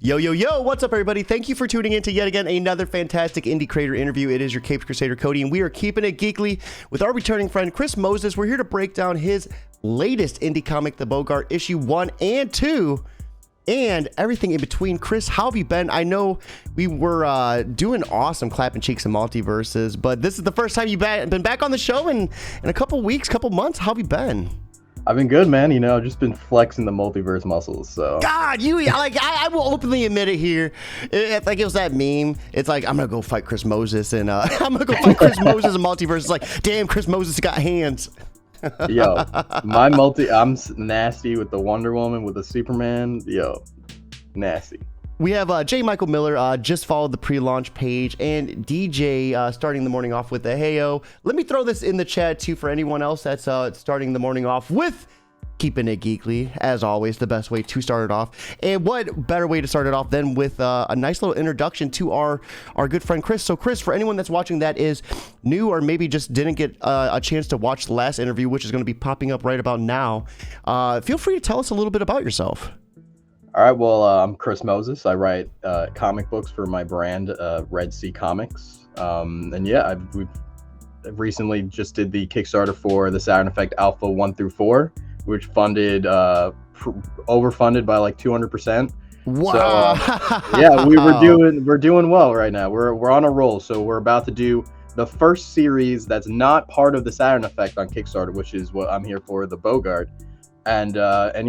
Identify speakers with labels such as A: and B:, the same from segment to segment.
A: Yo, yo, yo, what's up, everybody? Thank you for tuning in to yet again another fantastic indie creator interview. It is your Capes Crusader, Cody, and we are keeping it geekly with our returning friend, Chris Moses. We're here to break down his latest indie comic, The Boggart, issue 1 and 2, and everything in between. Chris, how have you been? I know we were doing awesome clapping cheeks and multiverses, but this is the first time you've been back on the show in a couple weeks, couple months. How have you been?
B: I've been good, man. You know, just been flexing the multiverse muscles. So
A: God, I will openly admit it here. It's like it was that meme. It's like I'm gonna go fight Chris Moses, and I'm gonna go fight Chris Moses in multiverse. It's like, damn, Chris Moses got hands.
B: Yo, I'm nasty with the Wonder Woman, with the Superman. Yo, nasty.
A: We have J. Michael Miller just followed the pre-launch page, and DJ starting the morning off with the heyo. Let me throw this in the chat too for anyone else that's starting the morning off with keeping it geekly. As always, the best way to start it off. And what better way to start it off than with a nice little introduction to our good friend Chris. So Chris, for anyone that's watching that is new or maybe just didn't get a chance to watch the last interview, which is going to be popping up right about now, feel free to tell us a little bit about yourself.
B: All right, well, I'm Chris Moses. I write comic books for my brand, Red Sea Comics. And yeah, we recently just did the Kickstarter for the Saturn Effect Alpha 1 through 4, which funded, overfunded by like 200%.
A: Wow.
B: So, yeah, we're doing well right now. We're on a roll. So we're about to do the first series that's not part of the Saturn Effect on Kickstarter, which is what I'm here for, the Boggart. And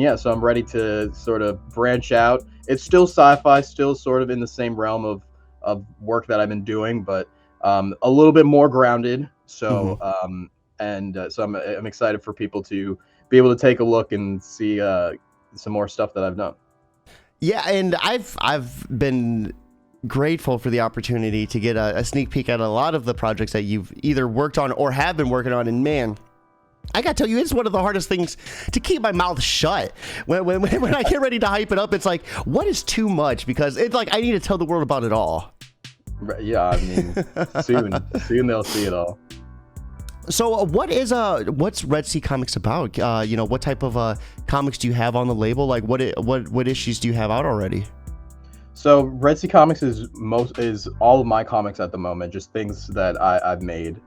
B: yeah, so I'm ready to sort of branch out. It's still sci-fi, still sort of in the same realm of work that I've been doing, but a little bit more grounded. So so I'm excited for people to be able to take a look and see some more stuff that I've done. Yeah,
A: and I've been grateful for the opportunity to get a sneak peek at a lot of the projects that you've either worked on or have been working on, and man, I gotta tell you, it's one of the hardest things to keep my mouth shut. When I get ready to hype it up, it's like, what is too much? Because it's like I need to tell the world about it all.
B: Yeah, I mean, soon they'll see it all.
A: So, what's Red Sea Comics about? What type of comics do you have on the label? Like, what issues do you have out already?
B: So Red Sea Comics is all of my comics at the moment, just things that I've made.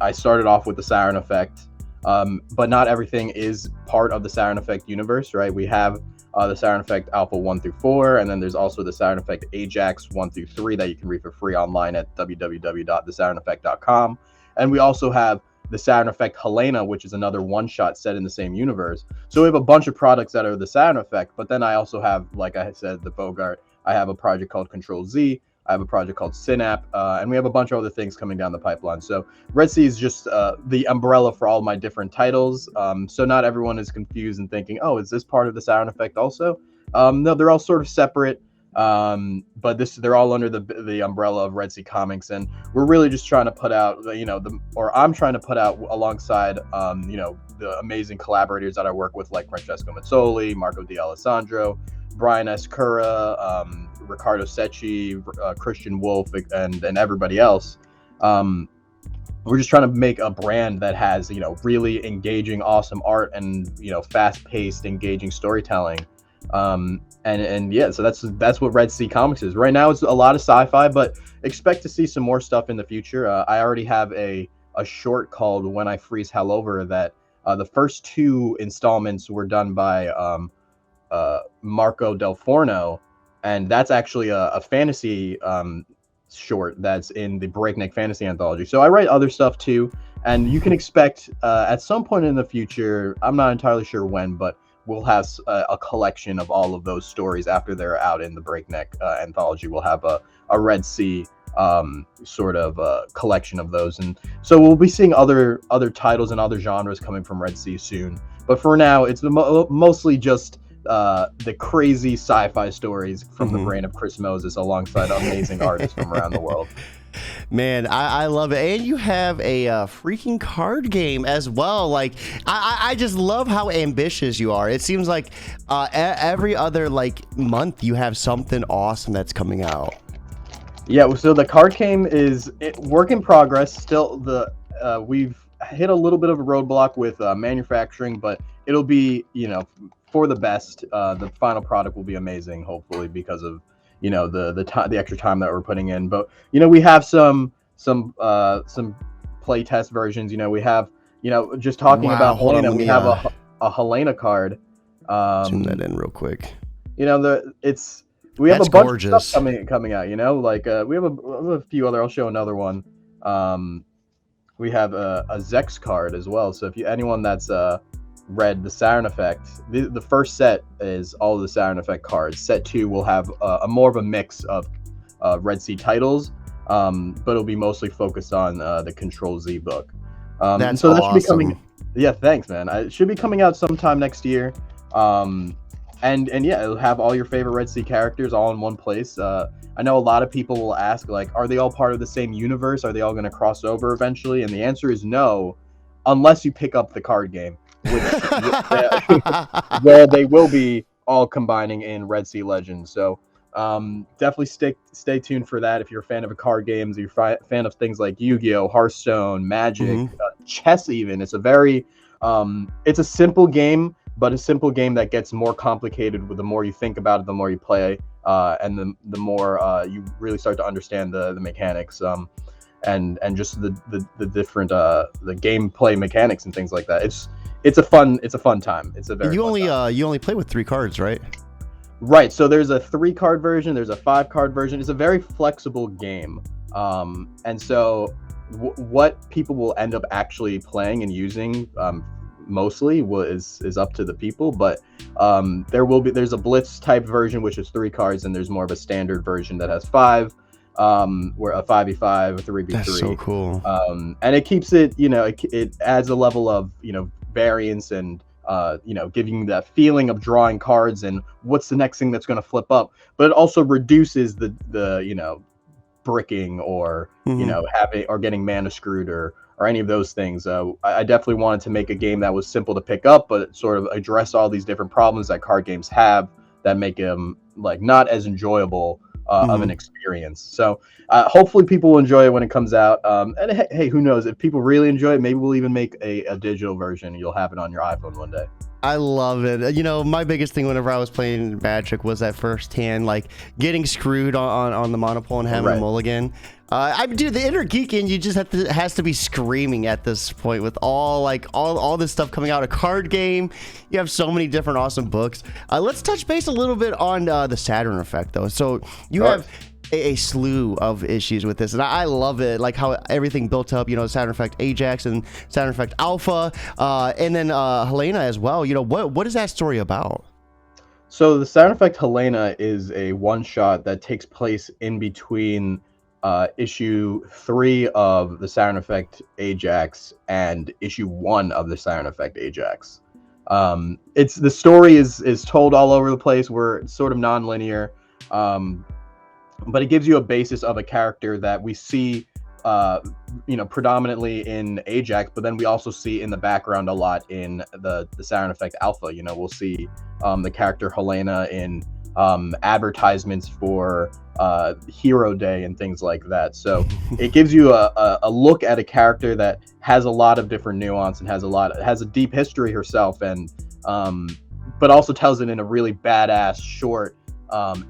B: I started off with the Saturn Effect. But not everything is part of the Saturn Effect universe, right? We have the Saturn Effect Alpha 1 through 4, and then there's also the Saturn Effect Ajax 1 through 3 that you can read for free online at www.thesaturneffect.com. And we also have the Saturn Effect Helena, which is another one-shot set in the same universe. So we have a bunch of products that are the Saturn Effect, but then I also have, like I said, the Boggart. I have a project called Control Z. I have a project called Synap, and we have a bunch of other things coming down the pipeline. So Red Sea is just the umbrella for all my different titles. So not everyone is confused and thinking, oh, is this part of the Saturn Effect also? No, they're all sort of separate, but they're all under the umbrella of Red Sea Comics, and we're really just trying to put out, I'm trying to put out alongside, the amazing collaborators that I work with, like Francesco Mazzoli, Marco D'Alessandro, Brian Escura, Ricardo Secchi, Christian Wolf, and everybody else. We're just trying to make a brand that has, really engaging, awesome art and, fast-paced, engaging storytelling. And yeah, so that's what Red Sea Comics is. Right now, it's a lot of sci-fi, but expect to see some more stuff in the future. I already have a short called When I Freeze Hell Over that the first 2 installments were done by Marco Del Forno, and that's actually a fantasy short that's in the Breakneck Fantasy Anthology. So I write other stuff too, and you can expect at some point in the future, I'm not entirely sure when, but we'll have a collection of all of those stories after they're out in the Breakneck Anthology. We'll have a Red Sea sort of collection of those, and so we'll be seeing other titles and other genres coming from Red Sea soon. But for now, it's mostly just the crazy sci-fi stories from the brain of Chris Moses alongside amazing artists from around the world.
A: Man, I love it. And you have a freaking card game as well. Like, I just love how ambitious you are. It seems like every other month you have something awesome that's coming out.
B: Yeah, so the card game is work in progress. Still, we've hit a little bit of a roadblock with manufacturing, but it'll be, for the best. The final product will be amazing, hopefully, because of the extra time that we're putting in. But we have some play test versions. We have just talking
A: Wow,
B: about
A: hold on,
B: Helena.
A: let
B: We
A: me,
B: have a Helena card.
A: zoom that in real quick.
B: We have
A: That's
B: a bunch
A: gorgeous.
B: of stuff coming out. We have a few other. I'll show another one. We have a Zex card as well. So if anyone that's read the Saturn Effect, the first set is all of the Saturn Effect cards. Set 2 will have a more of a mix of Red Sea titles, but it'll be mostly focused on the Control Z book.
A: That's
B: so
A: awesome.
B: That should be coming. Yeah, thanks, man. It should be coming out sometime next year. And yeah, it'll have all your favorite Red Sea characters all in one place. I know a lot of people will ask, like, are they all part of the same universe? Are they all going to cross over eventually? And the answer is no, unless you pick up the card game, which where they will be all combining in Red Sea Legends. So definitely stay tuned for that if you're a fan of card games, if you're a fan of things like Yu-Gi-Oh, Hearthstone, Magic, chess even. It's a very it's a simple game, but a simple game that gets more complicated with the more you think about it, the more you play, and the more you really start to understand the mechanics, and just the different the gameplay mechanics and things like that. It's a fun time. It's a very
A: you only play with 3 cards, right?
B: Right. So there's a 3-card version, there's a 5-card version. It's a very flexible game, and so what people will end up actually playing and using mostly is up to the people, but there's a blitz type version which is 3 cards, and there's more of a standard version that has 5, where a 5v5, a 3v3.
A: That's so cool.
B: And it keeps it, it adds a level of variance and giving you that feeling of drawing cards and what's the next thing that's going to flip up, but it also reduces the bricking or having or getting mana screwed or any of those things. I definitely wanted to make a game that was simple to pick up, but sort of address all these different problems that card games have that make them like not as enjoyable of an experience. So hopefully people will enjoy it when it comes out. And hey, who knows? If people really enjoy it, maybe we'll even make a digital version. You'll have it on your iPhone one day.
A: I love it. My biggest thing whenever I was playing Magic was that first hand, like getting screwed on the monopole and having a mulligan. The inner geek in you just has to be screaming at this point with all this stuff coming out. A card game, you have so many different awesome books. Let's touch base a little bit on the Saturn Effect, though. So you have a slew of issues with this, and I love it, like how everything built up, Saturn Effect Ajax and Saturn Effect Alpha, and then Helena as well. What is that story about?
B: So the Saturn Effect Helena is a one-shot that takes place in between issue 3 of the Saturn Effect Ajax and issue 1 of the Saturn Effect Ajax. It's the story is told all over the place. We're sort of non-linear, but it gives you a basis of a character that we see predominantly in Ajax, but then we also see in the background a lot in the Saturn Effect Alpha. We'll see the character Helena in advertisements for Hero Day and things like that. So it gives you a look at a character that has a lot of different nuance and has a deep history herself, and but also tells it in a really badass, short,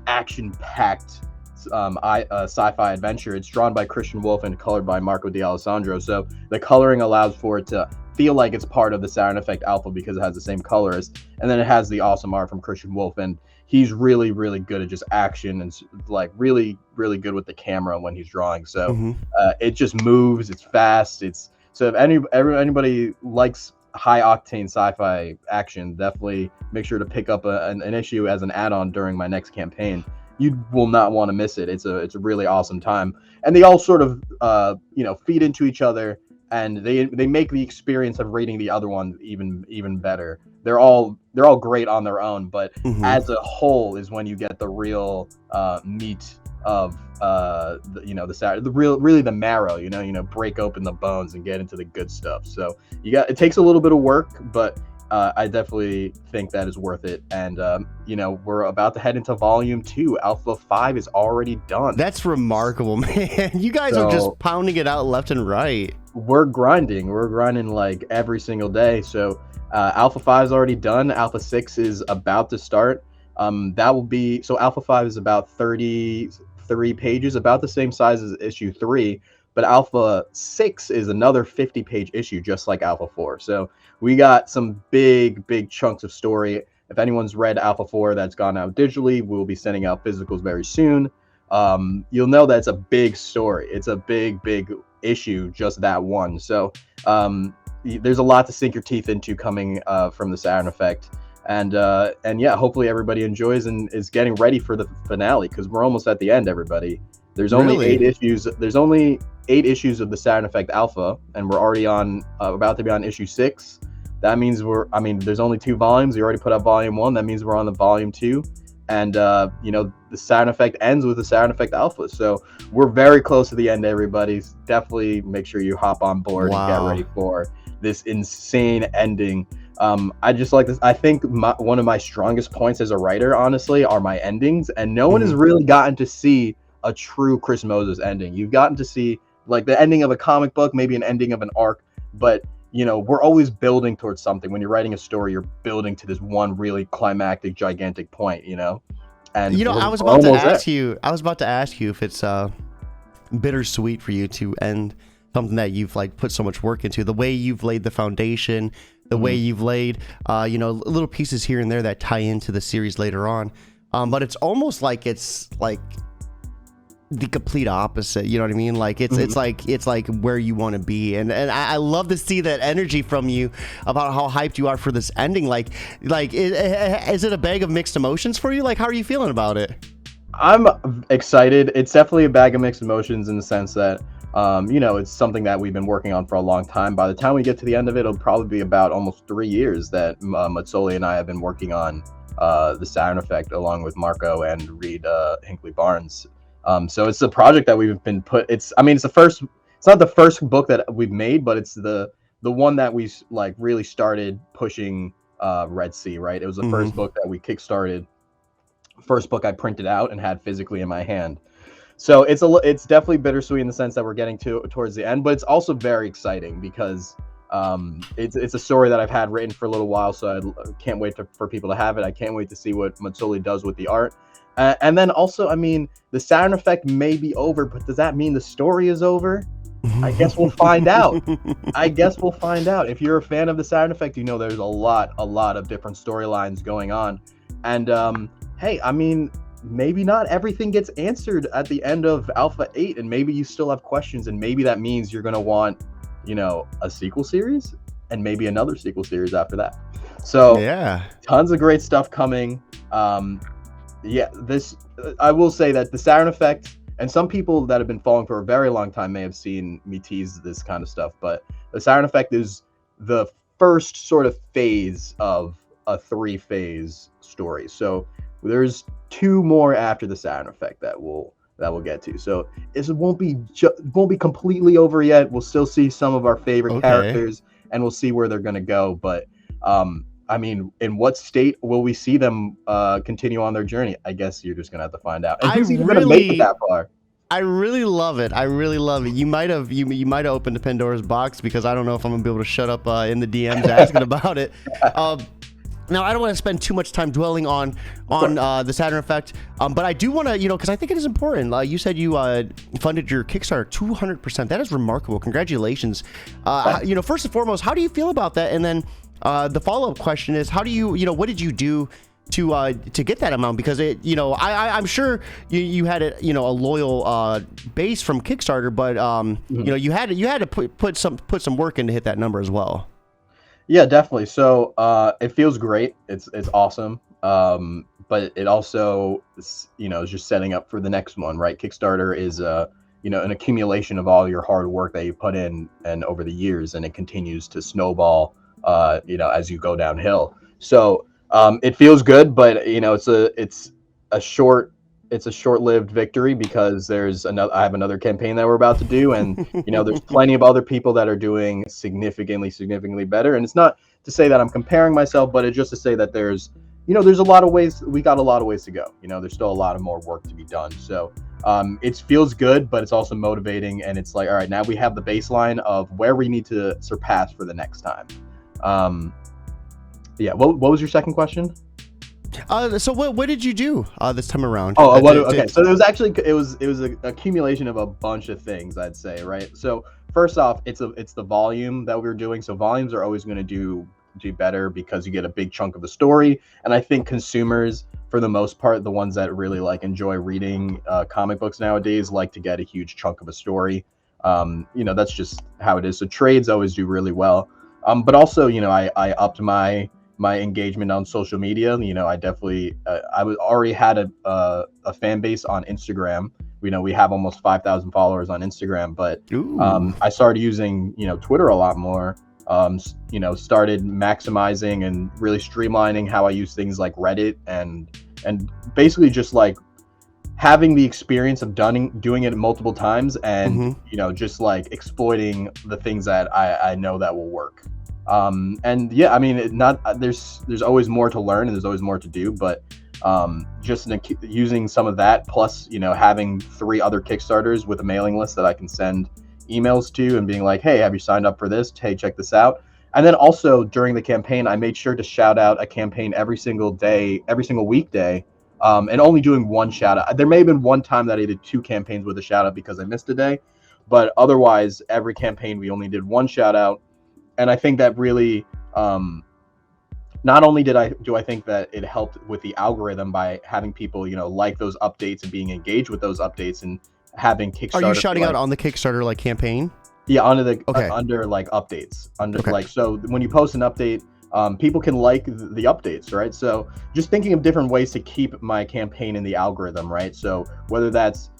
B: action-packed sci-fi adventure. It's drawn by Christian Wolf and colored by Marco D'Alessandro, so the coloring allows for it to feel like it's part of the Saturn Effect Alpha because it has the same colorist, and then it has the awesome art from Christian Wolf, and he's really, really good at just action and like really, really good with the camera when he's drawing. So it just moves. It's fast. So if anybody likes high octane sci-fi action, definitely make sure to pick up an issue as an add-on during my next campaign. You will not want to miss it. It's a really awesome time, and they all sort of feed into each other, and they make the experience of reading the other one even better. They're all great on their own, but as a whole is when you get the real meat of the marrow. Break open the bones and get into the good stuff. So it takes a little bit of work, but I definitely think that is worth it. And we're about to head into volume 2. Alpha 5 is already done.
A: That's remarkable, man. You guys are just pounding it out left and right.
B: We're grinding like every single day. So Alpha 5 is already done. Alpha 6 is about to start. That will be, so Alpha 5 is about 33 pages, about the same size as issue 3, but Alpha 6 is another 50-page issue, just like Alpha 4. So we got some big chunks of story. If anyone's read Alpha 4 that's gone out digitally, we'll be sending out physicals very soon. You'll know that it's a big story. It's a big issue, just that one. So there's a lot to sink your teeth into coming from the Saturn Effect. And yeah, hopefully everybody enjoys and is getting ready for the finale, because we're almost at the end, everybody. There's only
A: Really?
B: 8 issues. There's only 8 issues of the Saturn Effect Alpha, and we're already on about to be on issue 6. That means there's only 2 volumes. We already put up volume 1. That means we're on the volume 2. And the Saturn Effect ends with the Saturn Effect Alpha. So we're very close to the end, everybody. Definitely make sure you hop on board and get ready for this insane ending. I just like this. I think one of my strongest points as a writer, honestly, are my endings, and no one has really gotten to see a true Chris Moses ending. You've gotten to see like the ending of a comic book, maybe an ending of an arc, but we're always building towards something. When you're writing a story, you're building to this one really climactic, gigantic point, And
A: I was about to ask you if it's bittersweet for you to end something that you've like put so much work into. The way you've laid the foundation, the way you've laid little pieces here and there that tie into the series later on. But it's almost like it's like the complete opposite, you know what I mean? Like it's like where you want to be, and I love to see that energy from you about how hyped you are for this ending. Like is it a bag of mixed emotions for you? Like, how are you feeling about it?
B: I'm excited. It's definitely a bag of mixed emotions in the sense that it's something that we've been working on for a long time. By the time we get to the end of it, it'll probably be about almost 3 years that Matsoli and I have been working on the Saturn Effect, along with Marco and Reed Hinckley Barnes. So it's a project that we've been it's the first. It's not the first book that we've made, but it's the one that we like really started pushing Red Sea. Right, it was the first book that we kickstarted. First book I printed out and had physically in my hand. So it's definitely bittersweet in the sense that we're getting towards the end, but it's also very exciting because it's a story that I've had written for a little while. So I can't wait for people to have it. I can't wait to see what Matsoli does with the art. And then also, the Saturn Effect may be over, but does that mean the story is over? I guess we'll find out. If you're a fan of the Saturn Effect, there's a lot of different storylines going on. And hey, maybe not everything gets answered at the end of Alpha 8, and maybe you still have questions, and maybe that means you're going to want, a sequel series, and maybe another sequel series after that. So yeah, tons of great stuff coming. I will say that the Saturn Effect, and some people that have been following for a very long time may have seen me tease this kind of stuff, but the Saturn Effect is the first sort of phase of a 3-phase story. So there's 2 more after the Saturn Effect that we'll get to. So it won't be completely over yet. We'll still see some of our favorite characters, and we'll see where they're gonna go. But in what state will we see them continue on their journey? I guess you're just gonna have to find out. And who's even gonna make it that far?
A: I really love it. You might have opened a Pandora's box, because I don't know if I'm gonna be able to shut up in the DMs asking about it. Now, I don't want to spend too much time dwelling on the Saturn Effect, but I do want to, because I think it is important. You said you funded your Kickstarter 200%. That is remarkable. Congratulations. First and foremost, how do you feel about that? And then the follow-up question is, how do you, what did you do to get that amount? Because I'm sure you had a loyal base from Kickstarter, but you had to put some work in to hit that number as well.
B: Yeah, definitely. So it feels great. It's awesome. But it also is just setting up for the next one, right? Kickstarter is an accumulation of all your hard work that you put in and over the years, and it continues to snowball as you go downhill. So it feels good, but it's a short-lived victory, because I have another campaign that we're about to do, and there's plenty of other people that are doing significantly better. And it's not to say that I'm comparing myself, but it's just to say that there's a lot of ways. We got a lot of ways to go. There's still a lot of more work to be done. So it feels good, but it's also motivating, and it's like, all right, now we have the baseline of where we need to surpass for the next time. What was your second question?
A: So what did you do this time around?
B: Okay. So it was an accumulation of a bunch of things, I'd say, right? So first off, it's the volume that we were doing. So volumes are always going to do better because you get a big chunk of the story, and I think consumers, for the most part, the ones that really like enjoy reading comic books nowadays, like to get a huge chunk of a story. That's just how it is. So trades always do really well. But also, I upped my engagement on social media. I definitely already had a fan base on Instagram. We have almost 5,000 followers on Instagram, but I started using Twitter a lot more. Started maximizing and really streamlining how I use things like Reddit and basically just like having the experience of doing it multiple times and just like exploiting the things that I know that will work. There's always more to learn and there's always more to do, but using some of that plus having 3 other Kickstarters with a mailing list that I can send emails to and being like, hey, have you signed up for this? Hey, check this out. And then also during the campaign, I made sure to shout out a campaign every single day, every single weekday, and only doing 1 shout out. There may have been one time that I did 2 campaigns with a shout out because I missed a day, but otherwise every campaign we only did 1 shout out. And I think that really, not only do I think that it helped with the algorithm by having people, like those updates and being engaged with those updates and having Kickstarter.
A: Are you shouting out on the Kickstarter like campaign?
B: Yeah, under like updates. So when you post an update, people can like the updates, right? So just thinking of different ways to keep my campaign in the algorithm, right? So whether that's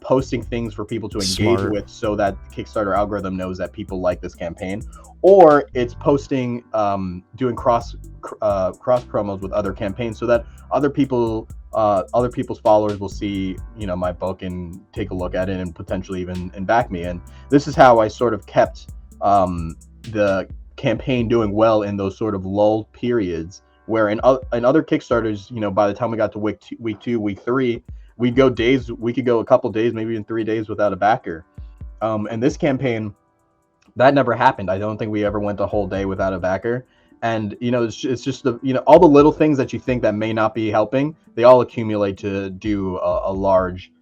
B: posting things for people to engage with so that the Kickstarter algorithm knows that people like this campaign, or it's posting, doing cross promos with other campaigns so that other people's followers will see, my book and take a look at it and potentially even back me. And this is how I sort of kept the campaign doing well in those sort of lull periods where in other Kickstarters, by the time we got to week 2, week 3, we could go a couple days, maybe even 3 days without a backer. And this campaign, that never happened. I don't think we ever went a whole day without a backer. And, it's just all the little things that you think that may not be helping, they all accumulate to do a large,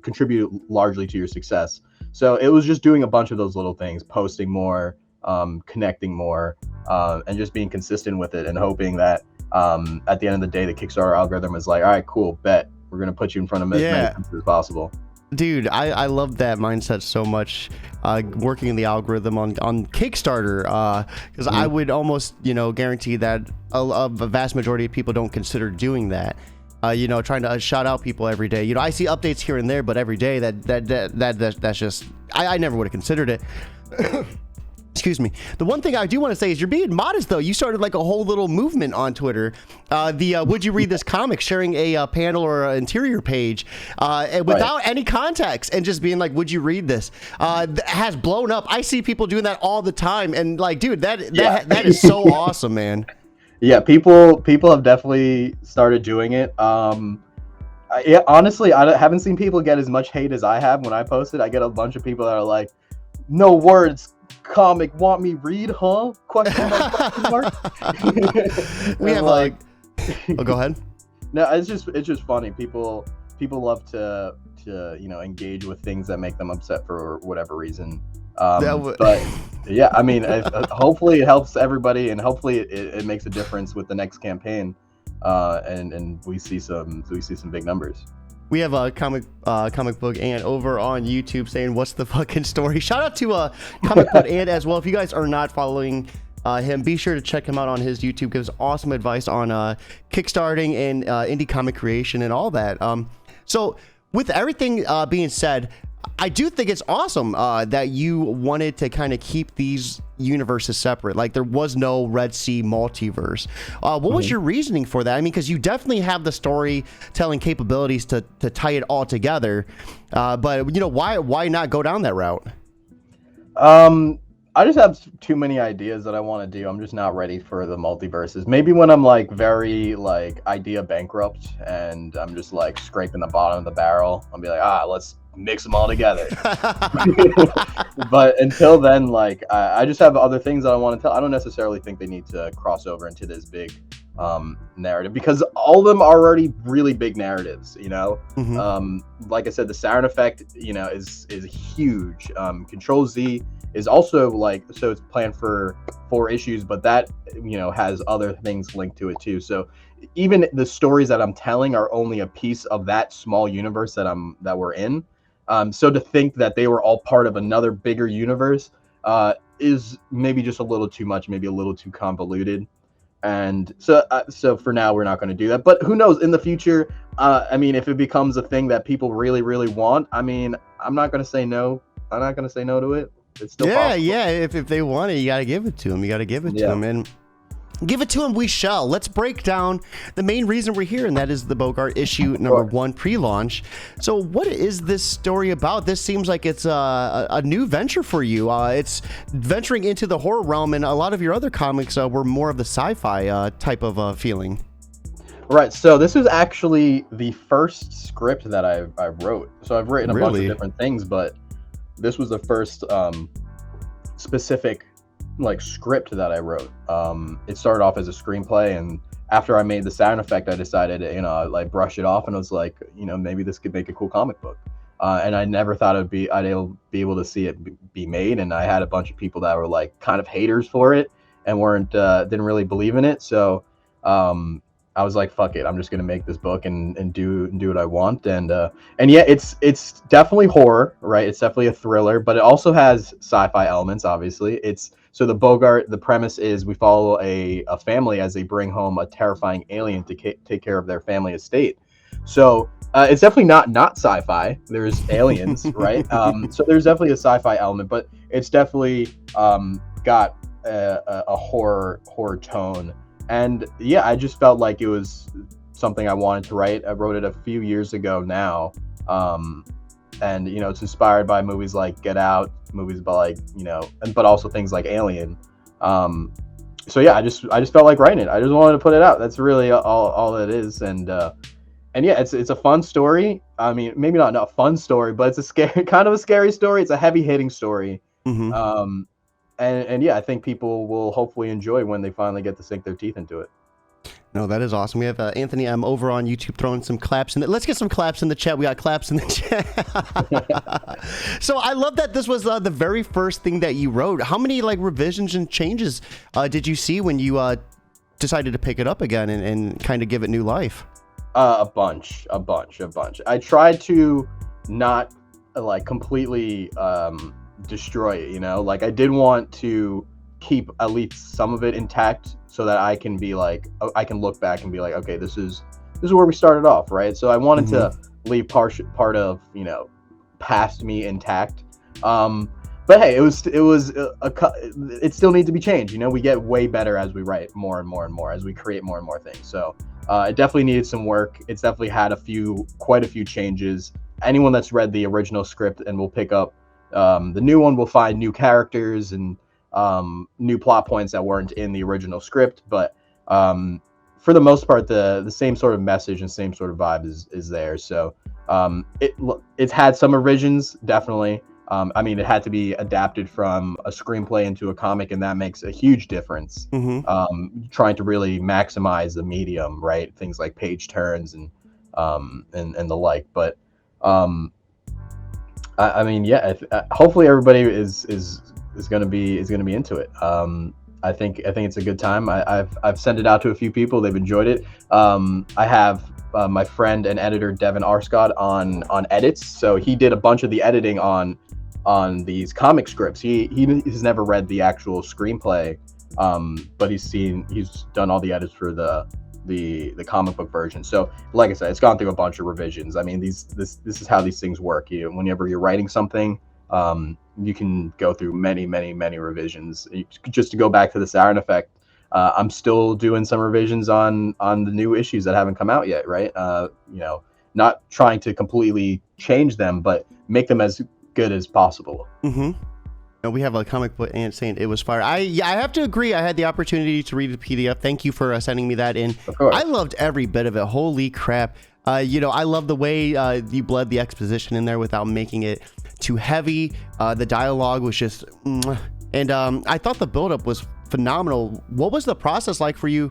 B: contribute largely to your success. So it was just doing a bunch of those little things, posting more, connecting more, and just being consistent with it and hoping that at the end of the day, the Kickstarter algorithm is like, all right, cool, bet. We're going to put you in front of as many people as possible.
A: Dude, I love that mindset so much, working in the algorithm on Kickstarter, because I would almost, guarantee that a vast majority of people don't consider doing that. Trying to shout out people every day. I see updates here and there, but every day that's just, I never would have considered it. Excuse me. The one thing I do want to say is you're being modest, though. You started like a whole little movement on Twitter. Would you read this comic, sharing a panel or an interior page without any context and just being like, would you read this? Has blown up. I see people doing that all the time. And like, dude, that is so awesome, man.
B: Yeah, people have definitely started doing it. Honestly, I haven't seen people get as much hate as I have when I post it. I get a bunch of people that are like, no words, comic, want me read, huh? Question mark.
A: We have like oh, go ahead.
B: No, it's just funny. People love to engage with things that make them upset for whatever reason. But yeah, I mean, hopefully it helps everybody, and hopefully it makes a difference with the next campaign, and we see some big numbers.
A: We have a comic book and over on YouTube saying, "What's the fucking story?" Shout out to comic book and as well. If you guys are not following him, be sure to check him out on his YouTube. Gives awesome advice on kickstarting and indie comic creation and all that. So with everything being said, I do think it's awesome that you wanted to kind of keep these universes separate. Like there was no Red Sea multiverse. What was your reasoning for that? I mean, because you definitely have the storytelling capabilities to tie it all together. But why not go down that route?
B: I just have too many ideas that I want to do. I'm just not ready for the multiverses. Maybe when I'm like very like idea bankrupt and I'm just like scraping the bottom of the barrel, I'll be like, let's mix them all together. But until then, like I just have other things that I want to tell. I don't necessarily think they need to cross over into this big narrative, because all of them are already really big narratives, you know.
A: Mm-hmm.
B: Like I said, the Saturn Effect, you know, is huge. Control Z is also like, so it's planned for 4 issues, but that, you know, has other things linked to it too. So even the stories that I'm telling are only a piece of that small universe that we're in. So to think that they were all part of another bigger universe is maybe just a little too much, maybe a little too convoluted. And so for now, we're not going to do that. But who knows in the future? I mean, if it becomes a thing that people really, really want, I mean, I'm not going to say no. I'm not going to say no to it. It's still
A: Yeah,
B: possible.
A: yeah. If they want it, you got to give it to them. You got to give it to
B: Yeah.
A: them. And give it to him, we shall. Let's break down the main reason we're here, and that is the Boggart issue number 1 pre-launch. So what is this story about? This seems like it's a new venture for you. It's venturing into the horror realm, and a lot of your other comics were more of the sci-fi type of feeling.
B: Right. So this is actually the first script that I wrote. So I've written a bunch of different things, but this was the first specific like script that I wrote. It started off as a screenplay, and after I made the Saturn Effect, I decided, you know, like brush it off, and I was like, you know, maybe this could make a cool comic book. And I never thought I'd be able to see it be made. And I had a bunch of people that were like kind of haters for it and didn't really believe in it. So I was like, fuck it, I'm just gonna make this book and do what I want. And yeah, it's definitely horror, right? It's definitely a thriller, but it also has sci-fi elements. Obviously, so the Boggart. The premise is we follow a family as they bring home a terrifying alien to take care of their family estate. So it's definitely not sci-fi. There's aliens, right? So there's definitely a sci-fi element, but it's definitely got a horror tone. And yeah, I just felt like it was something I wanted to write. I wrote it a few years ago now. And, you know, it's inspired by movies like Get Out, movies by like, you know, but also things like Alien. So yeah, I just felt like writing it. I just wanted to put it out. That's really all it is. And yeah, it's a fun story. I mean, maybe not a fun story, but it's a scary, kind of a scary story. It's a heavy hitting story.
A: Mm-hmm.
B: And yeah, I think people will hopefully enjoy when they finally get to sink their teeth into it.
A: No, that is awesome. We have Anthony M over on YouTube throwing some claps in. Let's get some claps in the chat. We got claps in the chat. So I love that this was the very first thing that you wrote. How many like revisions and changes did you see when you decided to pick it up again and kind of give it new life?
B: A bunch. I tried to not like completely destroy it, you know, like I did want to keep at least some of it intact so that I can be like, I can look back and be like, okay, this is where we started off, right? So I wanted to leave part of, you know, past me intact. But hey, it still needs to be changed, you know. We get way better as we write more and more and more, as we create more and more things. So it definitely needed some work. It's definitely had quite a few changes. Anyone that's read the original script and will pick up the new one will find new characters and new plot points that weren't in the original script, but for the most part, the same sort of message and same sort of vibe is there. So it's had some revisions, definitely. I mean, it had to be adapted from a screenplay into a comic, and that makes a huge difference. Trying to really maximize the medium, right? Things like page turns and the like. But I mean, yeah. Hopefully, everybody is going to be into it. I think it's a good time. I've sent it out to a few people. They've enjoyed it. I have my friend and editor Devin Arscott on edits, so he did a bunch of the editing on these comic scripts. He's never read the actual screenplay, but he's done all the edits for the comic book version. So like I said, it's gone through a bunch of revisions. I mean, this is how these things work. Whenever you're writing something, you can go through many revisions. Just to go back to the Saturn Effect, I'm still doing some revisions on the new issues that haven't come out yet, right? You know, not trying to completely change them, but make them as good as possible.
A: We have a comic book and saying it was fire. I have to agree. I had the opportunity to read the PDF. Thank you for sending me that in.
B: Of course.
A: I loved every bit of it. Holy crap. You know, I love the way you bled the exposition in there without making it too heavy. The dialogue was just, and I thought the buildup was phenomenal. What was the process like for you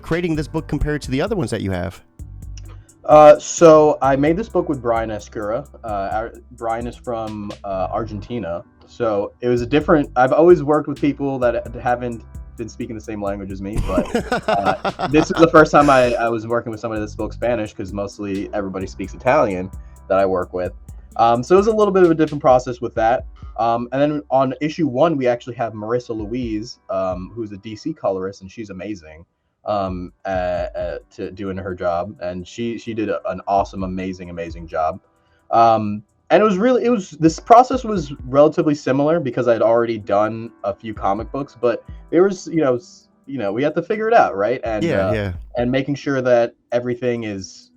A: creating this book compared to the other ones that you have?
B: So I made this book with Brian Escura. Brian is from Argentina, so it was a different. I've always worked with people that haven't been speaking the same language as me, but this is the first time I was working with somebody that spoke Spanish, because mostly everybody speaks Italian that I work with. So it was a little bit of a different process with that. And then on issue 1, we actually have Marissa Louise, who's a DC colorist, and she's amazing. To doing her job, and she did an awesome, amazing job. And this process was relatively similar because I'd already done a few comic books, but there was we had to figure it out, right? And and making sure that everything is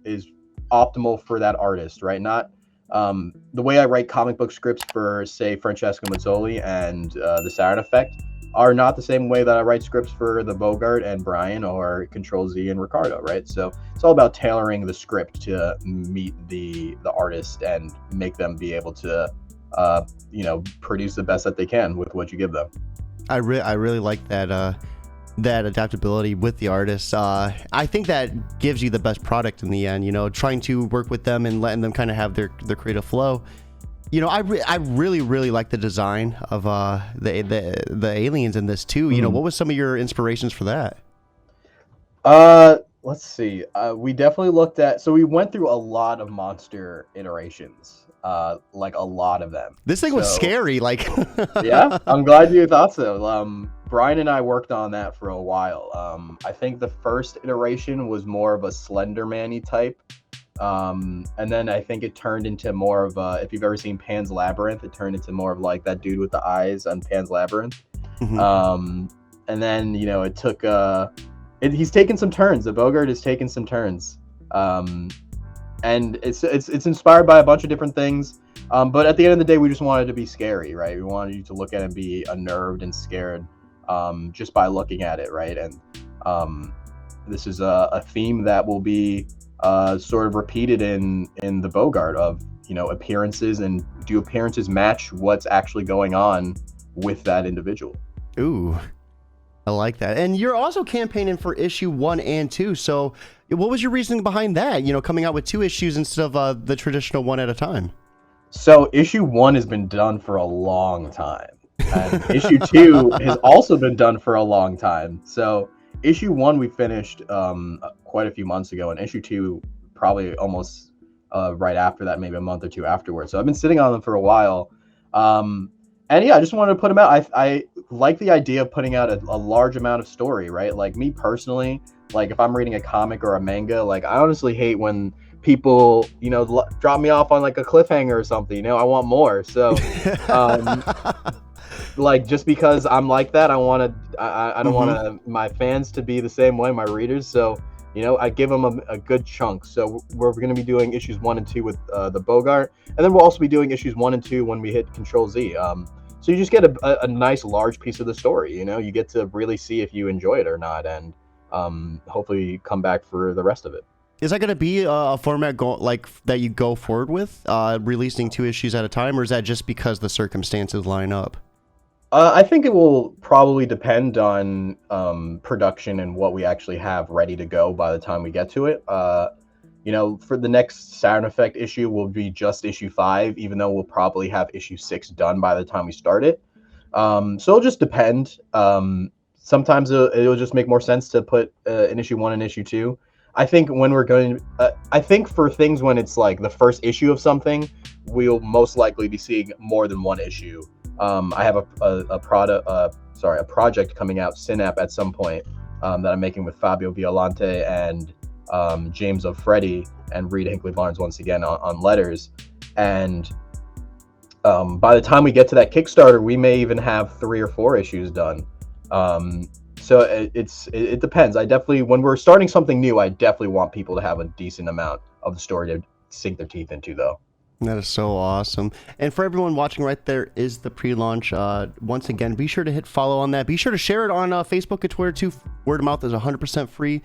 B: optimal for that artist, right? Not the way I write comic book scripts for, say, Francesco Mazzoli and the Saturn Effect are not the same way that I write scripts for the Boggart and Brian or Control Z and Ricardo, right? So it's all about tailoring the script to meet the artist and make them be able to produce the best that they can with what you give them.
A: I really like that adaptability with the artists. I think that gives you the best product in the end, trying to work with them and letting them kind of have their creative flow. I really like the design of the aliens in this too.
B: Mm-hmm.
A: What was some of your inspirations for that?
B: Let's see. We definitely looked at. So we went through a lot of monster iterations, like a lot of them.
A: This thing was scary. Like,
B: yeah, I'm glad you thought so. Brian and I worked on that for a while. I think the first iteration was more of a Slender Man-y type. And then I think it turned into more of if you've ever seen Pan's Labyrinth, it turned into more of like that dude with the eyes on Pan's Labyrinth. Mm-hmm. And then, it took, he's taken some turns. The Boggart has taken some turns. And it's inspired by a bunch of different things. But at the end of the day, we just wanted to be scary, right? We wanted you to look at it and be unnerved and scared, just by looking at it, right? And, this is a theme that will be, sort of repeated in the Boggart of appearances, and do appearances match what's actually going on with that individual.
A: Ooh, I like that. And you're also campaigning for issue 1 and 2. So what was your reasoning behind that? Coming out with 2 issues instead of the traditional one at a time.
B: So issue 1 has been done for a long time, and issue 2 has also been done for a long time. So issue 1 we finished quite a few months ago, and issue 2 probably almost right after that, maybe a month or two afterwards. So I've been sitting on them for a while, and yeah, I just wanted to put them out. I like the idea of putting out a large amount of story, right? Like, me personally, like if I'm reading a comic or a manga, like I honestly hate when people drop me off on like a cliffhanger or something. I want more. So like, just because I'm like that, I don't want my fans to be the same way, my readers. So, I give them a good chunk. So we're going to be doing issues 1 and 2 with the Boggart, and then we'll also be doing issues 1 and 2 when we hit Control Z. So you just get a nice large piece of the story. You get to really see if you enjoy it or not, and hopefully come back for the rest of it.
A: Is that going to be a format that you go forward with, releasing 2 issues at a time, or is that just because the circumstances line up?
B: I think it will probably depend on production and what we actually have ready to go by the time we get to it. For the next Saturn Effect issue will be just issue 5, even though we'll probably have issue 6 done by the time we start it. So it'll just depend. Sometimes it'll just make more sense to put an issue 1 and issue 2. I think when we're going, I think for things when it's like the first issue of something, we'll most likely be seeing more than one issue. I have a project coming out, Synap, at some point that I'm making with Fabio Violante and James O'Freddy and Reed Hinkley Barnes once again on letters. And by the time we get to that Kickstarter, we may even have 3 or 4 issues done. So it depends. When we're starting something new, I definitely want people to have a decent amount of the story to sink their teeth into, though.
A: That is so awesome. And for everyone watching, right there is the pre-launch. Once again, be sure to hit follow on that. Be sure to share it on Facebook and Twitter too. Word of mouth is 100% free.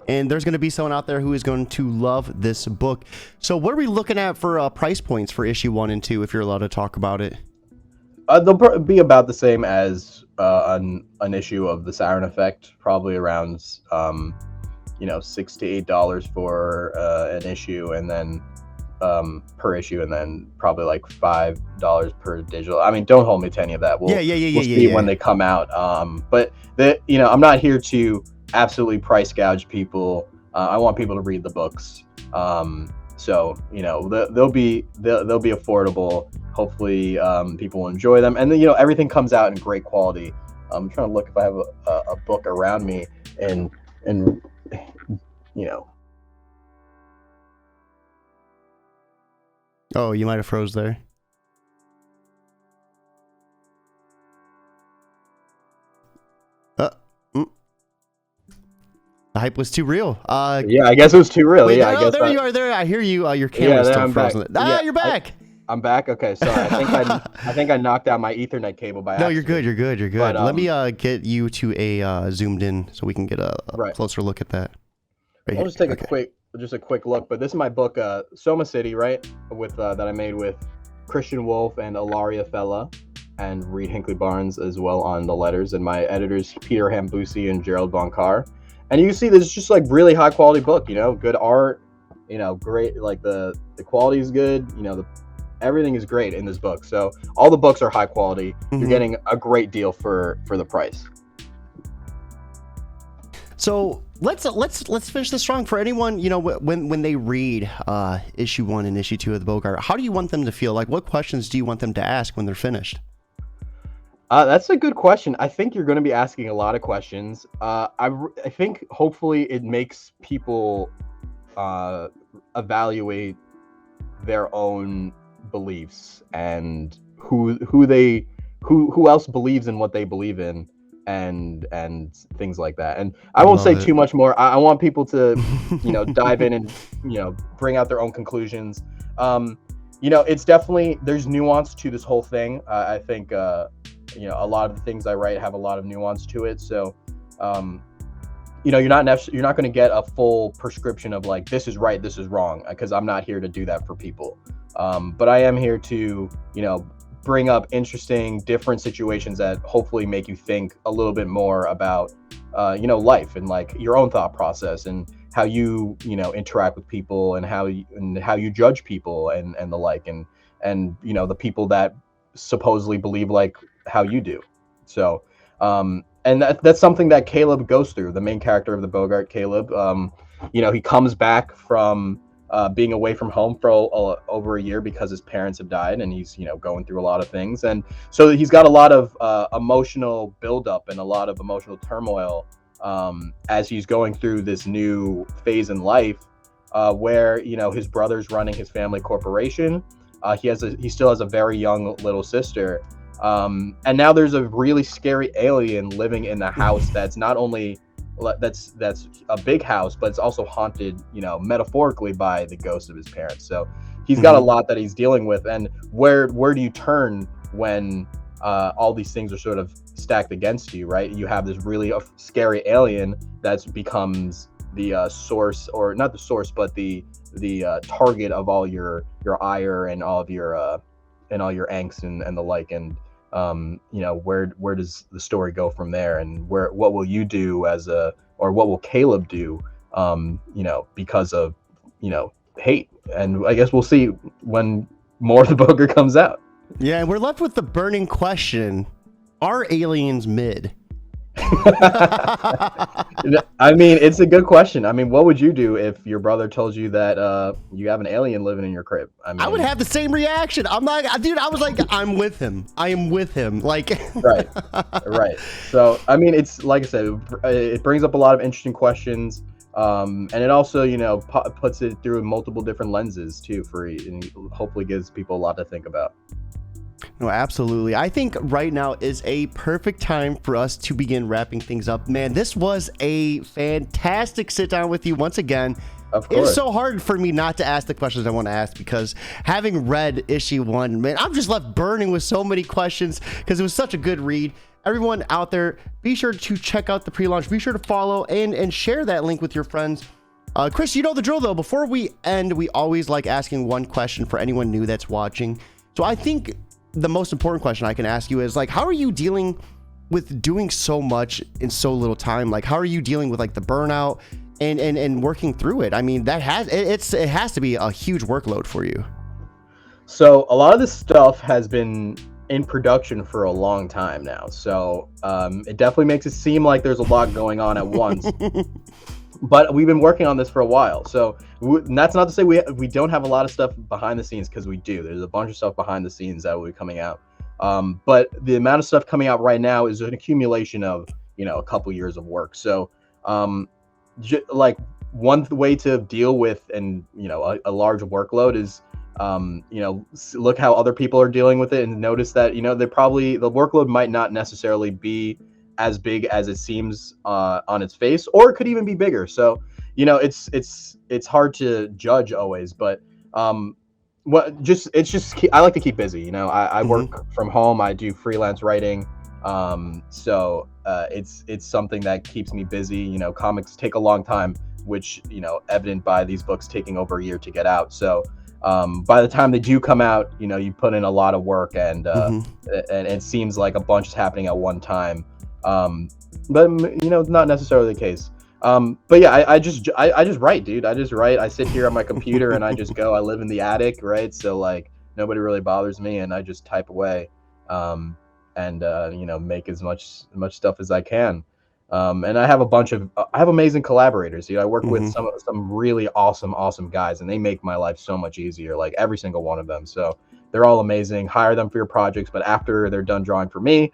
A: And there's going to be someone out there who is going to love this book. So what are we looking at for price points for issue 1 and 2, if you're allowed to talk about it?
B: They'll be about the same as an issue of the Saturn Effect, probably around $6 to $8 for an issue, and then per issue, and then probably like $5 per digital. I mean, don't hold me to any of that. We'll see when they come out. But I'm not here to absolutely price gouge people. I want people to read the books. So they'll be affordable. Hopefully, people will enjoy them, and then everything comes out in great quality. I'm trying to look if I have a book around me, and
A: Oh, you might have froze there. The hype was too real.
B: Yeah, I guess it was too real.
A: Wait,
B: yeah, I guess
A: there you are. There, I hear you. Your camera's still frozen. You're back.
B: I'm back. Okay, sorry. I think I knocked out my Ethernet cable by accident.
A: No, you're good. You're good.
B: But,
A: let me get you to a zoomed in so we can get a closer look at that.
B: I'll just take a quick look. But this is my book, Soma City, right? With that I made with Christian Wolf and Ilaria Fella, and Reed Hinckley Barnes as well on the letters, and my editors Peter Hambusi and Gerald Boncar. And you see, this is just like really high quality book. Good art. Great. Like the quality is good. Everything is great in this book. So all the books are high quality. Mm-hmm. You're getting a great deal for the price.
A: So let's finish this strong. For anyone, when they read issue 1 and issue 2 of the Boggart, how do you want them to feel? Like, what questions do you want them to ask when they're finished?
B: That's a good question. I think you're going to be asking a lot of questions. I think hopefully it makes people evaluate their own beliefs and who else believes in what they believe in, and things like that. And I won't say too much more. I want people to dive in and bring out their own conclusions. It's definitely, there's nuance to this whole thing. I think a lot of the things I write have a lot of nuance to it. So you're not going to get a full prescription of like, this is right, this is wrong, because I'm not here to do that for people. But I am here to, bring up interesting, different situations that hopefully make you think a little bit more about, life and like your own thought process and how you, interact with people and how you judge people and the like, and the people that supposedly believe like how you do. So, and that's something that Caleb goes through, the main character of the Boggart, Caleb. He comes back from being away from home for over a year because his parents have died, and he's going through a lot of things, and so he's got a lot of emotional buildup and a lot of emotional turmoil as he's going through this new phase in life, where his brother's running his family corporation. He still has a very young little sister, and now there's a really scary alien living in the house that's not only that's a big house, but it's also haunted, metaphorically, by the ghost of his parents. So he's got a lot that he's dealing with. And where do you turn when all these things are sort of stacked against you, right? You have this really scary alien that becomes the source, or not the source, but the target of all your ire and all of your angst and the like. And where does the story go from there, and what will you do or what will Caleb do, because of, hate? And I guess we'll see when more of the Boggart comes out.
A: Yeah, and we're left with the burning question: are aliens mid?
B: I mean, it's a good question. I mean, what would you do if your brother told you that you have an alien living in your crib? I
A: would have the same reaction. I'm not, dude. I was like, I'm with him. I am with him. Like,
B: right. So, I mean, it's like I said, it brings up a lot of interesting questions, and it also, puts it through multiple different lenses too, and hopefully gives people a lot to think about.
A: No, absolutely. I think right now is a perfect time for us to begin wrapping things up. Man, this was a fantastic sit down with you once again.
B: Of course.
A: It's so hard for me not to ask the questions I want to ask, because having read issue 1, man, I'm just left burning with so many questions because it was such a good read. Everyone out there, be sure to check out the pre-launch. Be sure to follow and share that link with your friends. Chris, you know the drill though. Before we end, we always like asking one question for anyone new that's watching. So I think the most important question I can ask you is, like, how are you dealing with doing so much in so little time? Like, how are you dealing with like the burnout, and working through it. I mean, it has to be a huge workload for you.
B: So a lot of this stuff has been in production for a long time now. So it definitely makes it seem like there's a lot going on at once. But we've been working on this for a while. So that's not to say we don't have a lot of stuff behind the scenes, because we do. There's a bunch of stuff behind the scenes that will be coming out. But the amount of stuff coming out right now is an accumulation of, a couple years of work. So like one way to deal with a large workload is look how other people are dealing with it, and notice that the workload might not necessarily be as big as it seems on its face, or it could even be bigger. So it's hard to judge always, but I like to keep busy. I work from home, I do freelance writing, so it's something that keeps me busy. Comics take a long time, which evident by these books taking over a year to get out. So by the time they do come out, you put in a lot of work, and it seems like a bunch is happening at one time. But not necessarily the case. But yeah, I just write, dude. I just write. I sit here on my computer and I just go. I live in the attic, right? So like nobody really bothers me, and I just type away, and make as much stuff as I can. And I have amazing collaborators. I work with some really awesome guys, and they make my life so much easier. Like every single one of them. So they're all amazing. Hire them for your projects, but after they're done drawing for me.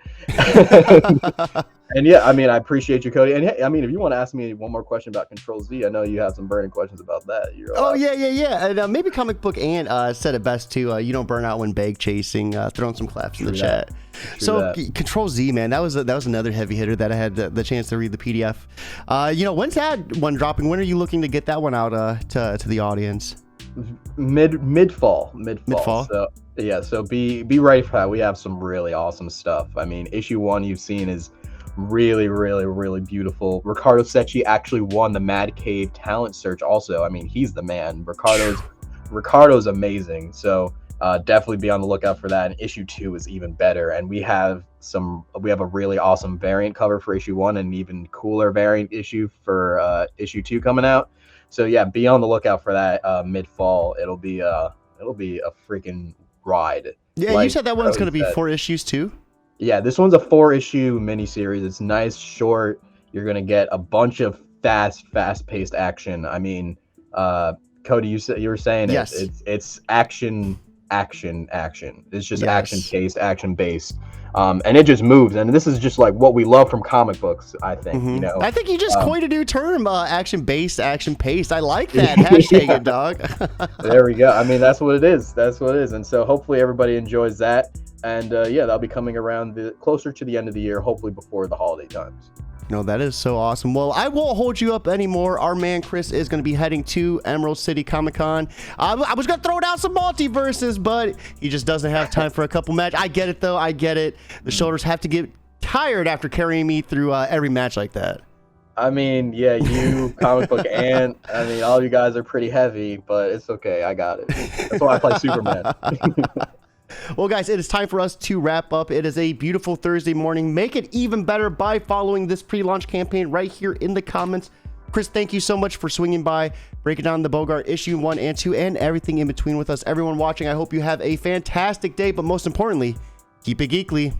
B: And yeah, I mean, I appreciate you, Cody. And hey, I mean, if you want to ask me one more question about Control Z, I know you have some burning questions about that.
A: Yeah. And maybe Comic Book and said it best too. You don't burn out when bag chasing. Throwing some claps in the chat. So Control Z, man, that was another heavy hitter that I had the chance to read the PDF. When's that one dropping? When are you looking to get that one out to the audience?
B: Mid fall. So yeah, so be ready for that. We have some really awesome stuff. I mean, issue 1 you've seen is really beautiful. Ricardo Secchi actually won the Mad Cave talent search also. I mean, he's the man. Ricardo's amazing. So definitely be on the lookout for that. And issue 2 is even better. And we have a really awesome variant cover for issue 1, and an even cooler variant issue for issue 2 coming out. So yeah, be on the lookout for that mid-fall. It'll be a freaking ride.
A: Yeah, you said that one's going to be 4 issues too?
B: Yeah, this one's a 4-issue miniseries. It's nice, short. You're going to get a bunch of fast-paced action. I mean, Cody, you were saying
A: yes.
B: It's action. It's just action-paced, action-based. And it just moves, and this is just like what we love from comic books, I think.
A: I think you just coined a new term, action-based, action-paced. I like that. Hashtag it, dog.
B: There we go. I mean, that's what it is. And so hopefully everybody enjoys that. And that'll be coming around closer to the end of the year, hopefully before the holiday times.
A: No, that is so awesome. Well, I won't hold you up anymore. Our man Chris is going to be heading to Emerald City Comic Con. I was going to throw down some multiverses, but he just doesn't have time for a couple matches. I get it, though. I get it. The shoulders have to get tired after carrying me through every match like that.
B: I mean, yeah, you, Comic Book, and I mean, all you guys are pretty heavy, but it's okay. I got it. That's why I play Superman.
A: Well, guys, it is time for us to wrap up. It is a beautiful Thursday morning. Make it even better by following this pre-launch campaign right here in the comments. Chris, thank you so much for swinging by, breaking down the Boggart issue 1 and 2 and everything in between with us. Everyone watching, I hope you have a fantastic day, but most importantly, keep it geekly.